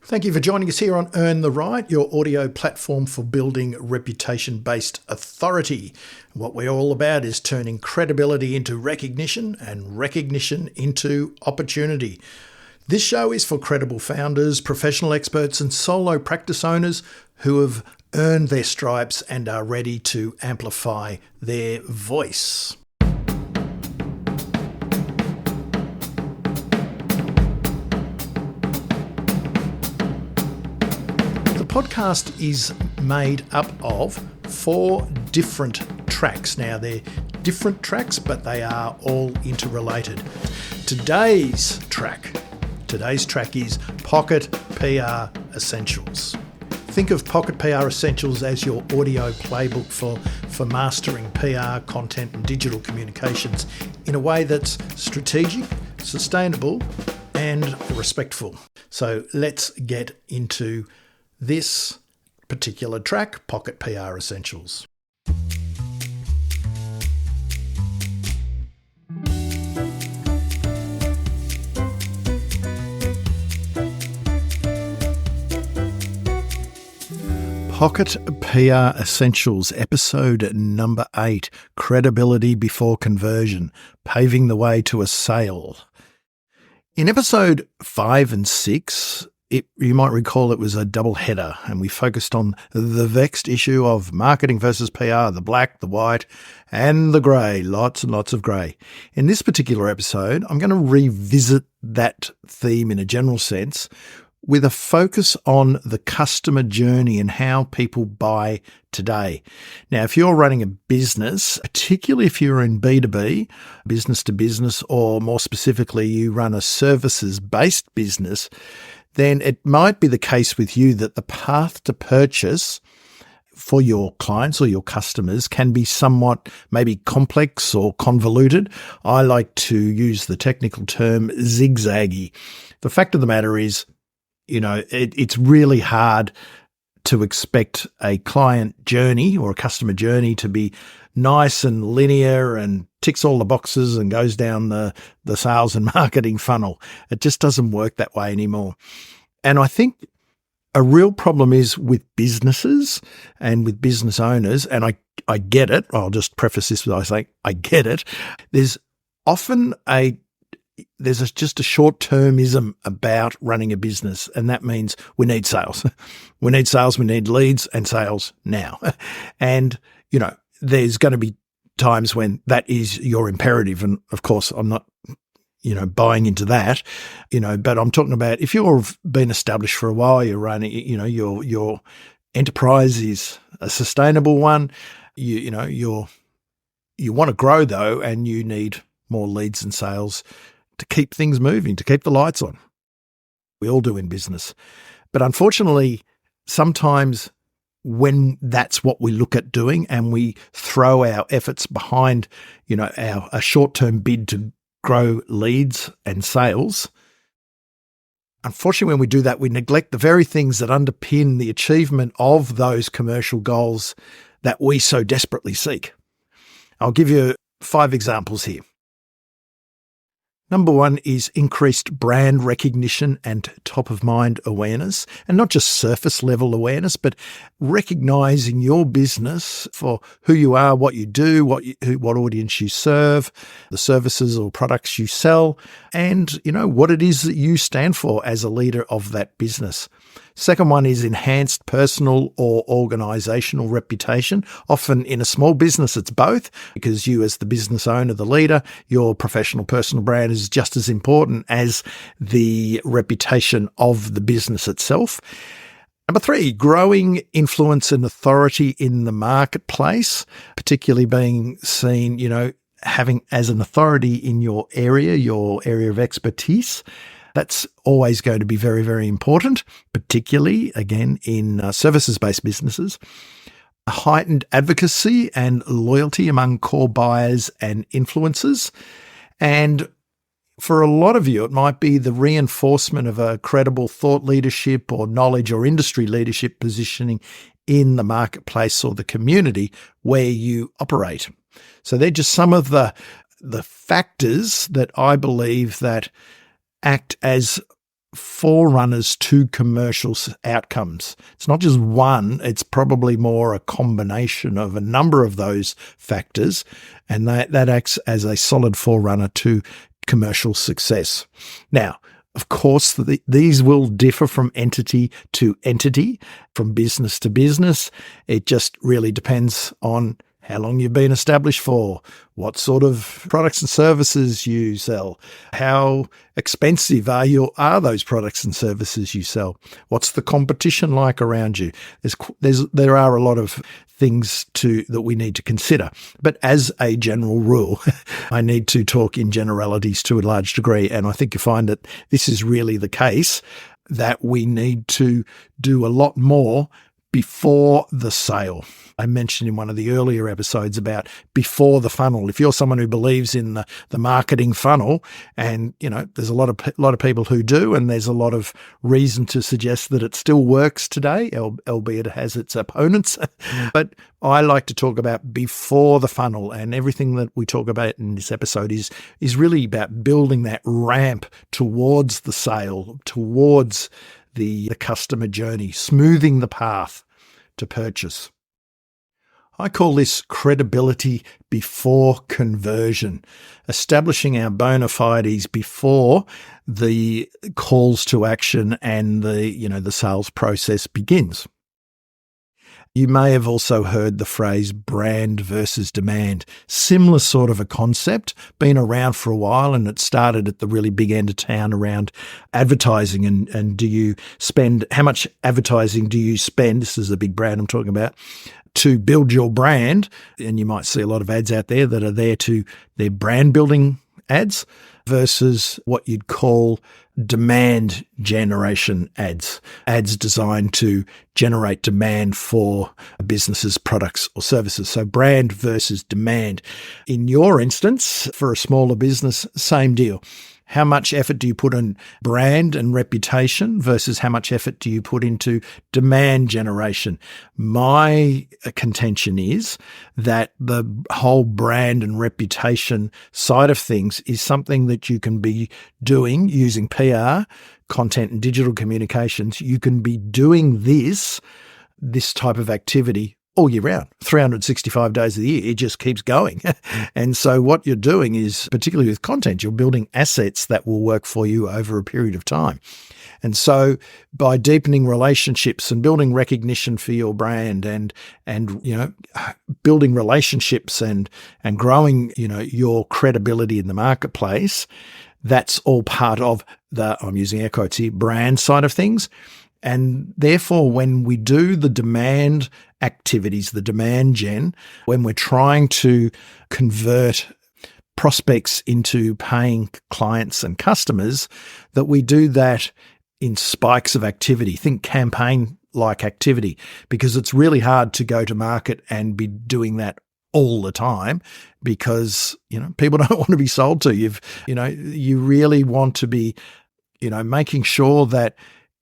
Thank you for joining us here on Earn the Right, your audio platform for building reputation-based authority. What we're all about is turning credibility into recognition and recognition into opportunity. This show is for credible founders, professional experts, and solo practice owners who have earned their stripes and are ready to amplify their voice. The podcast is made up of 4 different tracks. Now, they're different tracks, but they are all interrelated. Today's track is Pocket PR Essentials. Think of Pocket PR Essentials as your audio playbook for mastering PR, content, and digital communications in a way that's strategic, sustainable, and respectful. So let's get into this particular track, Pocket PR Essentials. Pocket PR Essentials, episode number 8, Credibility Before Conversion, Paving the Way to a Sale. In episode 5 and 6, you might recall it was a double header, and we focused on the vexed issue of marketing versus PR, the black, the white, and the grey, lots and lots of grey. In this particular episode, I'm going to revisit that theme in a general sense with a focus on the customer journey and how people buy today. Now, if you're running a business, particularly if you're in B2B, business to business, or more specifically, you run a services-based business, then it might be the case with you that the path to purchase for your clients or your customers can be somewhat maybe complex or convoluted. I like to use the technical term zigzaggy. The fact of the matter is, it's really hard to expect a client journey or a customer journey to be nice and linear and ticks all the boxes and goes down the sales and marketing funnel. It just doesn't work that way anymore. And I think a real problem is with businesses and with business owners, and I get it. I'll just preface this by saying I get it. There's often just a short-termism about running a business, and that means we need sales. We need sales, we need leads and sales now. And, there's going to be times when that is your imperative. And of course, I'm not, buying into that, but I'm talking about if you've been established for a while, you're running, your enterprise is a sustainable one. You want to grow though, and you need more leads and sales to keep things moving, to keep the lights on. We all do in business. But unfortunately, sometimes when that's what we look at doing and we throw our efforts behind, a short-term bid to grow leads and sales, unfortunately, when we do that, we neglect the very things that underpin the achievement of those commercial goals that we so desperately seek. I'll give you 5 examples here. Number 1 is increased brand recognition and top-of-mind awareness, and not just surface-level awareness, but recognizing your business for who you are, what you do, what audience you serve, the services or products you sell, and what it is that you stand for as a leader of that business. Second one is enhanced personal or organizational reputation. Often in a small business, it's both, because you as the business owner, the leader, your professional personal brand is just as important as the reputation of the business itself. Number 3, growing influence and authority in the marketplace, particularly being seen, having as an authority in your area of expertise. That's always going to be very, very important, particularly, again, in services-based businesses. A heightened advocacy and loyalty among core buyers and influencers. And for a lot of you, it might be the reinforcement of a credible thought leadership or knowledge or industry leadership positioning in the marketplace or the community where you operate. So they're just some of the factors that I believe that act as forerunners to commercial outcomes. It's not just one, it's probably more a combination of a number of those factors, and that acts as a solid forerunner to commercial success. Now, of course, these will differ from entity to entity, from business to business. It just really depends on how long you've been established for, what sort of products and services you sell, how expensive are those products and services you sell, what's the competition like around you. There are a lot of things that we need to consider. But as a general rule, I need to talk in generalities to a large degree, and I think you find that this is really the case, that we need to do a lot more before the sale. I mentioned in one of the earlier episodes about before the funnel. If you're someone who believes in the marketing funnel, and there's a lot of people who do, and there's a lot of reason to suggest that it still works today, albeit it has its opponents. But I like to talk about before the funnel, and everything that we talk about in this episode is really about building that ramp towards the sale, towards the customer journey, smoothing the path to purchase. I call this credibility before conversion, establishing our bona fides before the calls to action and the sales process begins. You may have also heard the phrase brand versus demand. Similar sort of a concept, been around for a while, and it started at the really big end of town around advertising and how much advertising do you spend? This is a big brand I'm talking about, to build your brand. And you might see a lot of ads out there that are they're brand building ads versus what you'd call demand generation ads designed to generate demand for a business's products or services. So brand versus demand. In your instance, for a smaller business, same deal. How much effort do you put in brand and reputation versus how much effort do you put into demand generation? My contention is that the whole brand and reputation side of things is something that you can be doing using PR, content and digital communications. You can be doing this type of activity all year round, 365 days of the year. It just keeps going. And so what you're doing is, particularly with content, you're building assets that will work for you over a period of time. And so by deepening relationships and building recognition for your brand and building relationships and growing, your credibility in the marketplace, that's all part of I'm using air quotes here, brand side of things. And therefore, when we do the demand activities, the demand gen, when we're trying to convert prospects into paying clients and customers, that we do that in spikes of activity. Think campaign-like activity, because it's really hard to go to market and be doing that all the time, because people don't want to be sold to. You really want to be making sure that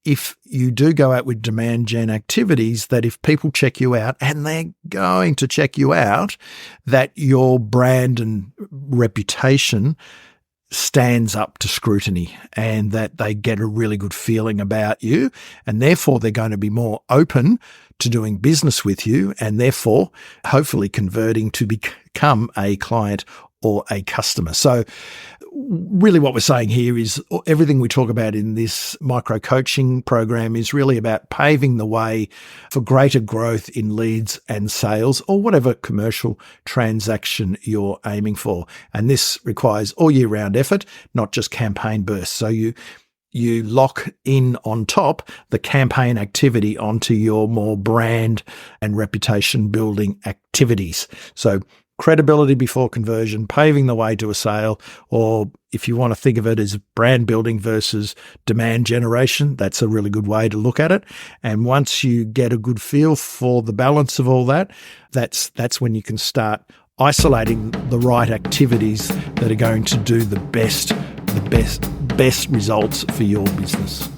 if you do go out with demand gen activities, that if people check you out, and they're going to check you out, that your brand and reputation stands up to scrutiny and that they get a really good feeling about you, and therefore they're going to be more open to doing business with you, and therefore hopefully converting to become a client or a customer. So really what we're saying here is everything we talk about in this micro coaching program is really about paving the way for greater growth in leads and sales, or whatever commercial transaction you're aiming for. And this requires all year round effort, not just campaign bursts. So you lock in on top the campaign activity onto your more brand and reputation building activities. So credibility before conversion, paving the way to a sale, or if you want to think of it as brand building versus demand generation, that's a really good way to look at it. And once you get a good feel for the balance of all that, that's when you can start isolating the right activities that are going to do the best results for your business.